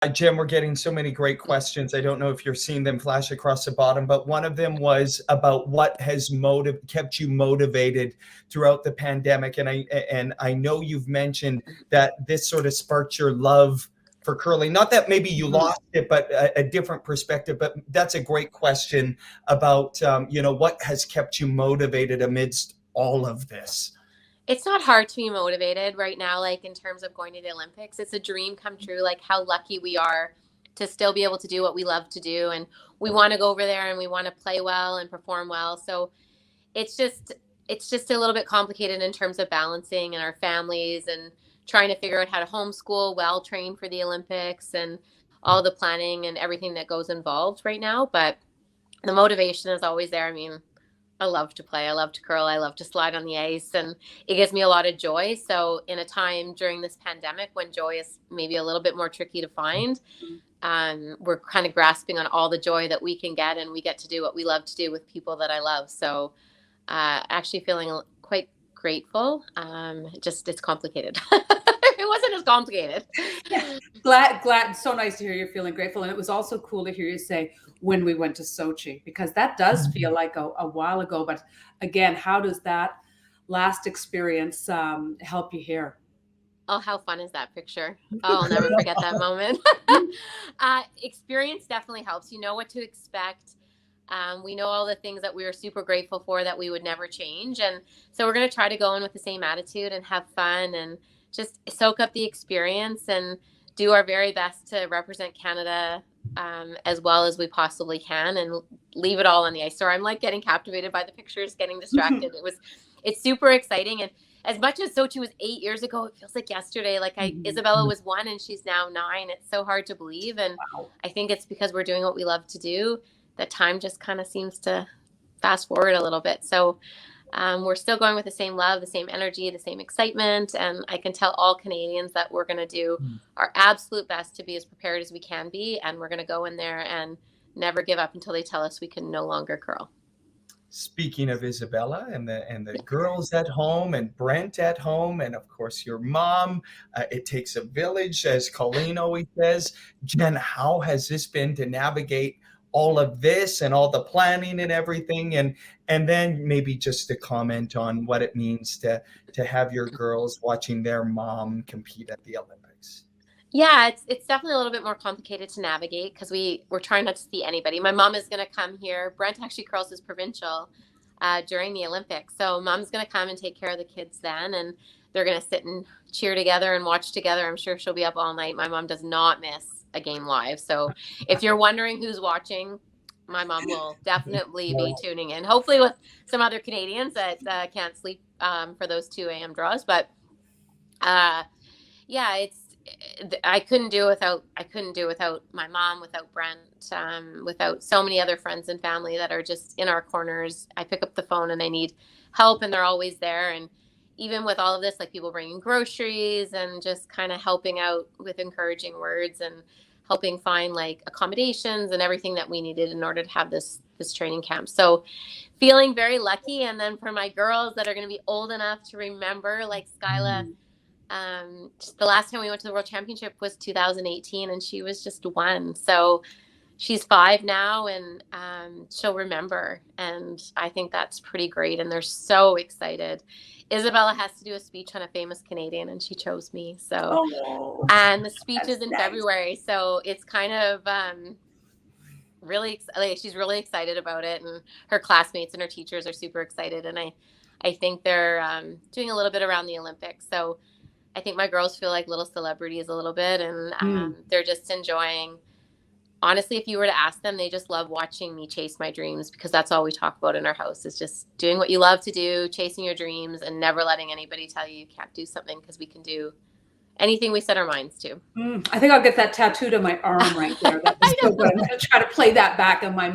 Jim, we're getting so many great questions. I don't know if you're seeing them flash across the bottom, but one of them was about what has kept you motivated throughout the pandemic. And I know you've mentioned that this sort of sparked your love for curling. Not that maybe you lost it, but a different perspective. But that's a great question about what has kept you motivated amidst all of this. It's not hard to be motivated right now, like in terms of going to the Olympics. It's a dream come true, like how lucky we are to still be able to do what we love to do. And we want to go over there and we want to play well and perform well. So it's just a little bit complicated in terms of balancing and our families and trying to figure out how to homeschool, well train for the Olympics and all the planning and everything that goes involved right now. But the motivation is always there. I mean, I love to play. I love to curl. I love to slide on the ice, and it gives me a lot of joy. So in a time during this pandemic when joy is maybe a little bit more tricky to find, we're kind of grasping on all the joy that we can get, and we get to do what we love to do with people that I love. So actually feeling quite grateful. It's complicated. It wasn't as complicated. Yeah. Glad. So nice to hear you're feeling grateful. And it was also cool to hear you say when we went to Sochi, because that does feel like a while ago. But again, how does that last experience help you here? Oh, how fun is that picture? Oh, I'll never forget that moment. Experience definitely helps. You know what to expect. We know all the things that we were super grateful for that we would never change. And so we're going to try to go in with the same attitude and have fun and just soak up the experience and do our very best to represent Canada as well as we possibly can and leave it all on the ice. So I'm like getting captivated by the pictures, getting distracted. It's super exciting. And as much as Sochi was 8 years ago, it feels like yesterday. Like Isabella was 1 and she's now 9. It's so hard to believe. And I think it's because we're doing what we love to do. That time just kind of seems to fast forward a little bit. So we're still going with the same love, the same energy, the same excitement. And I can tell all Canadians that we're going to do our absolute best to be as prepared as we can be. And we're going to go in there and never give up until they tell us we can no longer curl. Speaking of Isabella and the girls at home and Brent at home, and of course your mom, it takes a village, as Colleen always says. Jen, how has this been to navigate all of this and all the planning and everything, and then maybe just a comment on what it means to have your girls watching their mom compete at the Olympics? Yeah, it's definitely a little bit more complicated to navigate because we're trying not to see anybody. My mom is going to come here. Brent actually curls his provincial during the Olympics, so mom's going to come and take care of the kids then, and they're going to sit and cheer together and watch together. I'm sure she'll be up all night. My mom does not miss a game live. So if you're wondering who's watching, my mom will definitely be tuning in, hopefully with some other Canadians that can't sleep for those 2 a.m. draws. But yeah, I couldn't do it without my mom, without Brent, without so many other friends and family that are just in our corners. I pick up the phone and I need help and they're always there. And even with all of this, like people bringing groceries and just kind of helping out with encouraging words and helping find like accommodations and everything that we needed in order to have this training camp. So feeling very lucky. And then for my girls that are going to be old enough to remember, like Skyla, the last time we went to the World Championship was 2018 and she was just 1. So she's 5 now and she'll remember. And I think that's pretty great. And they're so excited. Isabella has to do a speech on a famous Canadian and she chose me. So, and the speech is in February. So it's kind of really, like, she's really excited about it. And her classmates and her teachers are super excited. And I think they're doing a little bit around the Olympics. So I think my girls feel like little celebrities a little bit. And they're just enjoying. Honestly, if you were to ask them, they just love watching me chase my dreams because that's all we talk about in our house is just doing what you love to do, chasing your dreams and never letting anybody tell you you can't do something because we can do anything we set our minds to. I think I'll get that tattooed on my arm right there. I'm going to try to play that back in my mind.